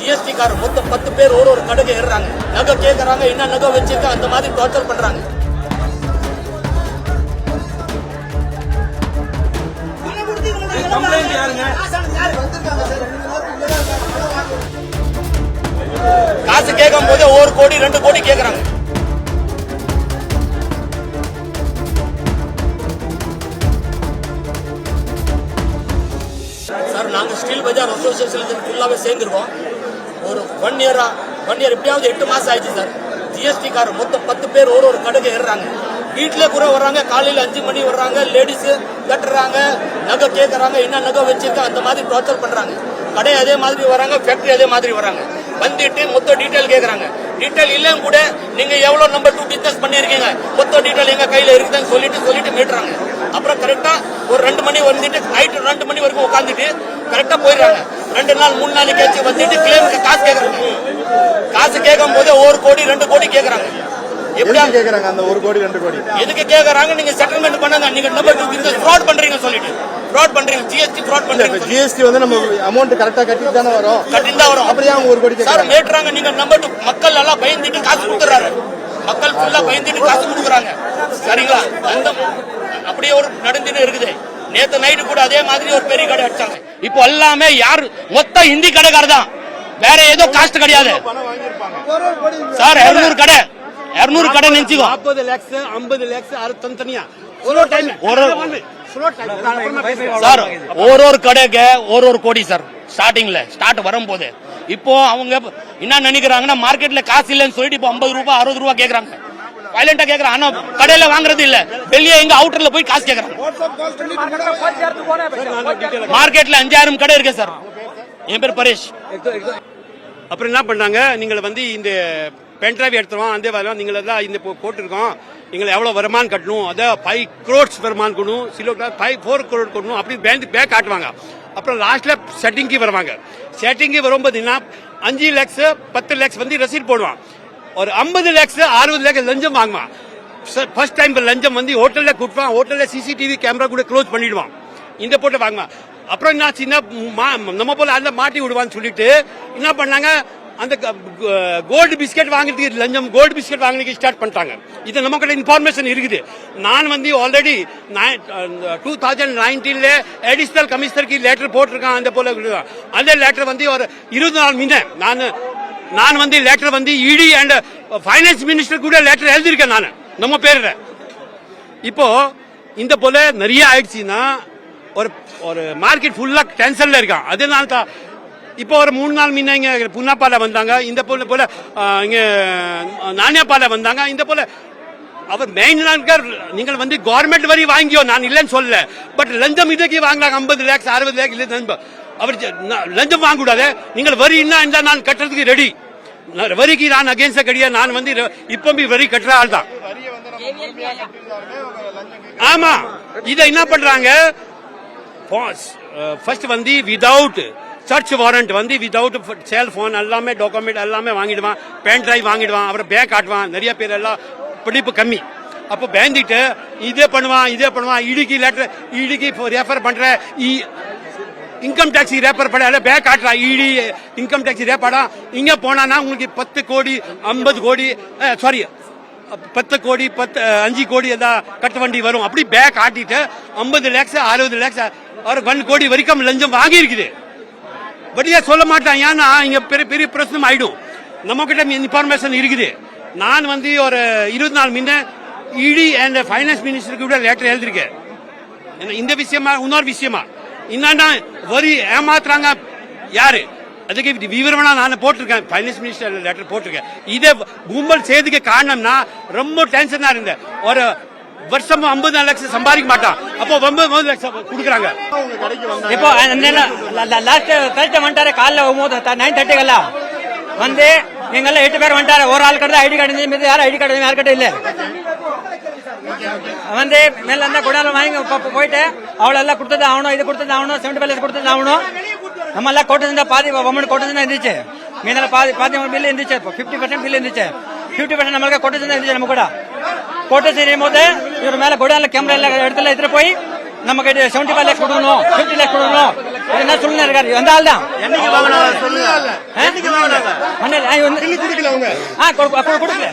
GST கார மொத்தம் 10 பேர் ஒரு கடைக்கு ஏறுறாங்க. நகை கேட்கறாங்க, என்ன நகை வச்சிருக்க, அந்த மாதிரி டார்ச்சர் பண்றாங்க. காசு கேட்கும் போது 1 கோடி 2 கோடி கேட்கறாங்க. சார், நாங்க ஸ்டீல் பஜார் அசோசியேஷன் ஃபுல்லாவே சேர்ந்துருக்கோம். ஒரு 1 இயர் எப்படியாவது 8 மாசம் ஆயிடுச்சு சார். ஜிஎஸ்டி கார மொத்தம் 10 பேர் ஒரு கடைக்கு ஏறுறாங்க. வீட்டுல கூட வர்றாங்க, காலையில 5 மணி வர்றாங்க, லேடிஸ் கட்டுறாங்க, நகை கேட்கறாங்க, என்ன நகை வச்சிருக்க, அந்த மாதிரி டார்ச்சர் பண்றாங்க. கடை அதே மாதிரி வராங்க, ஃபேக்டரி அதே மாதிரி வராங்க. வந்துட்டு மொத்த டீடைல் கேட்கறாங்க. டீடைல் இல்லையும் கூட நீங்க எவ்வளவு நம்பர் 2 பிசினஸ் பண்ணிருக்கீங்க, மொத்த டீடைல் எங்க கையில இருக்குதுன்னு சொல்லிட்டு மீட்டுறாங்க. அப்புறம் கரெக்டா ஒரு 2 மணி வந்துட்டு நைட் 2 மணி வரைக்கும் உட்காந்துட்டு கரெக்டா போயிடுறாங்க. 2 நாள் 3 நாள் கழிச்சு வந்துட்டு கிளைமுக்கு காசு கேட்கறாங்க. காசு கேட்கும் போது 1 கோடி 2 கோடி கேட்கறாங்க. எப்படியா கேக்குறாங்க? அந்த 1 கோடி 2 கோடி எதுக்கு கேக்குறாங்க? நீங்க செட்டில்மெண்ட் பண்ணுங்க, நீங்க நம்பர் 2 பிசினஸ் ஃப்ராட் பண்றீங்க சொல்லிட்டு ஃப்ராட் பண்றீங்க. ஜிஎஸ்டி ஃப்ராட் பண்றீங்க. ஜிஎஸ்டி வந்து நம்ம அமௌண்ட் கரெக்டா கட்டிட்டு தானே வரும். அப்படியே அவங்க 1 கோடி சார் மேட்றாங்க. நீங்க நம்பர் 2 மக்கள் எல்லாம் பயந்துட்டு காசு கொடுக்குறாங்க. மக்கள் ஃபுல்லா பயந்துட்டு காசு கொடுக்குறாங்க. சரிங்களா? அந்த அப்படியே ஒரு நடந்துட்டு இருக்குது. நேத்து நைட்டு கூட அதே மாதிரி ஒரு பெரிய கடை அடிச்சாங்க. இப்போ எல்லாமே யார் மொத்த ஹிந்தி கடைக்காரர் தான், வேற ஏதோ காஸ்ட் கிடையாது சார். 200 கடை நினைச்சுக்கோ. 40 lakhs 50 lakhs தனித்தனியா சார். ஒரு கடைக்கு ஒரு கோடி சார். ஸ்டார்ட் வரும்போது இப்போ அவங்க என்ன நினைக்கிறாங்கன்னா, மார்க்கெட்ல காசு இல்லைன்னு சொல்லிட்டு இப்போ 50 ரூபாய் 60 ரூபாய் கேக்குறாங்க. வயலண்டா கேக்குறாங்க. ஆனா கடையில வாங்குறது இல்ல, வெளியே எங்க அவுட்டர்ல போய் காசு கேக்குறாங்க. மார்க்கெட்ல 5000 கடை இருக்கு சார். என் பேர் பரேஷ். அப்புறம் என்ன பண்ணாங்க, நீங்க வந்து இந்த பென்ட்ரைவ் எடுத்துருவோம், அந்த வேலை நீங்கள் எல்லாம் இந்த போட்டிருக்கோம், நீங்கள் எவ்வளவு வருமானம் கட்டணும், அதை 5 crores வருமானம் கொடுக்கணும், சில 4 crore கொடுக்கணும், அப்படி பேங்க் காட்டுவாங்க. அப்புறம் லாஸ்ட்ல செட்டிங்க்கு வருவாங்க. செட்டிங்கு வரும்போது 5 lakhs 10 lakhs வந்து ரசீட் போடுவான். ஒரு 50 lakhs 60 lakhs லஞ்சம் வாங்குவான். ஃபர்ஸ்ட் டைம் லஞ்சம் வந்து ஹோட்டல்ல கூட்டுவான். ஹோட்டல்ல சிசிடிவி கேமரா கூட க்ளோஸ் பண்ணிடுவான். இந்த போட்டு வாங்குவான். அப்புறம் என்ன ஆச்சுன்னா, நம்ம போல அந்த மாட்டி விடுவான்னு சொல்லிட்டு என்ன பண்ணாங்க, அந்த கோல்டு பிஸ்கெட் வாங்குறதுக்கு லஞ்சம், கோல்டு பிஸ்கெட் வாங்குறதுக்கு ஸ்டார்ட் பண்ணிட்டாங்க. இது நம்ம கிட்ட இன்ஃபர்மேஷன் இருக்குது. நான் வந்து ஆல்ரெடி 2019 அடிஷனல் கமிஷனருக்கு லெட்டர் போட்டிருக்கேன். அந்த போல அந்த லெட்டர் வந்து ஒரு 20 நாள் முன்ன நான் வந்து லெட்டர் வந்து இடி அண்ட் ஃபைனான்ஸ் மினிஸ்டர் கூட லெட்டர் எழுதியிருக்கேன் நான் நம்ம பேர்ல. இப்போ இந்த போல நிறைய ஆயிடுச்சுன்னா ஒரு மார்க்கெட் ஃபுல்லா டென்ஷன்ல இருக்கான். அதனால தான் இப்போ ஒரு 3 நாள் முன்ன இங்க புன்னாப்பால வந்தாங்க, இந்த போல இங்க நானியாப்பால வந்தாங்க. இந்த போல அவர் மெயின் நீங்கள் வந்து கவர்மெண்ட் வரி வாங்கியோ, நான் இல்லைன்னு சொல்லல, பட் லஞ்சம் இதுக்கு வாங்கலாம். 50 lakhs 60 lakhs இல்லை, அவர் லஞ்சம் வாங்க கூடாது. நீங்கள் வரி என்ன நான் கட்டுறதுக்கு ரெடி. வரிக்கு நான் அகேன்ஸ்ட் கிடையாது. நான் வந்து இப்போ வரி கட்டுற ஆள் தான். ஆமா, இதை என்ன பண்றாங்க, ஃபர்ஸ்ட் வந்து விதவுட் சர்ச் வாரண்ட் வந்து விதவுட் செல்போன் எல்லாமே டாக்குமெண்ட் எல்லாமே வாங்கிடுவான், பென் டிரைவ் வாங்கிடுவான், அப்புறம் பேங்க் காட்டுவான். நிறைய பேர் எல்லாம் படிப்பு கம்மி. அப்போ பேந்திட்டு இதே பண்ணுவான். இடிக்கு ரெஃபர் பண்ற, இன்கம் டாக்ஸ் ரெஃபர் பண்ண பேங்க் காட்டுறான். இடி இன்கம் டாக்ஸ் ரெஃபரா இங்க போனா உங்களுக்கு 10 கோடி 50 கோடி சாரி 10 கோடி 5 கோடி எல்லாம் கட்ட வண்டி வரும். அப்படி பேங்க் காட்டிட்டு 50 lakhs 60 lakhs 1 கோடி வரைக்கும் லஞ்சம் வாங்கி இருக்குது. வட்டியா சொல்ல மாட்டான். ஏன்னா இங்க பெரிய பிரச்சனை ஆயிடும். நம்ம கிட்ட இன்ஃபர்மேஷன் இருக்குது. நான் வந்து ஒரு 20 நாள் முன்ன இடி அண்ட் ஃபைனான்ஸ் மினிஸ்டருக்கு கூட லெட்டர் எழுதிருக்கேன். இந்த விஷயமா இன்னொரு விஷயமா என்னன்னா, வரி ஏமாத்துறாங்க யாரு, அதுக்கு விவரமா நான் போட்டிருக்கேன். ஃபைனான்ஸ் மினிஸ்டர் லெட்டர் போட்டிருக்கேன். இதே கும்பல் செய்திக்கு காரணம்னா ரொம்ப டென்ஷனா இருந்தேன். ஒரு வருஷம் 50 lakhs சம்பாதிக்க மாட்டான். அப்போ 9 lakhs கொடுக்குறாங்க. இப்போ லாஸ்ட் கரெக்டா வந்துட்டாரு. காலைல 9:30 வந்து நீங்கெல்லாம் 8 பேர் வந்துட்டாரு. ஒரு ஆள் கிட்ட ஐடி கார்டு இருந்துச்சு, யாரும் ஐடி கார்டு யாருக்கிட்ட இல்ல. வந்து மேல இருந்தா குடால வாங்கி போயிட்டு அவளெல்லாம் கொடுத்தது ஆகணும், இது கொடுத்தது ஆகணும், 75 lakhs கொடுத்தது ஆகணும். நம்ம எல்லாம் கோட்டது பாதி ஒம்மன் கோட்டது தான் இருந்துச்சு. மீனால பாதி பில் இருந்துச்சு. 50% பில் இருந்துச்சு. 50% நம்மளுக்கு கோட்டது தான் இருந்துச்சு. நம்ம கூட கோட்டை செய்யும் போது இவர் மேல குடால கேமரா எல்லாம் இடத்துல எடுத்துட்டு போய் நமக்கு 75 lakhs கொடுக்கணும், 50 lakhs கொடுக்கணும், என்ன சொல்லுங்க இருக்காரு அந்த ஆள் தான் என்னைக்கு வாங்கினாங்க சொல்லுங்க என்னைக்கு வாங்கினாங்க மண்ணில் கொடுக்கல அவங்க கொடுக்கல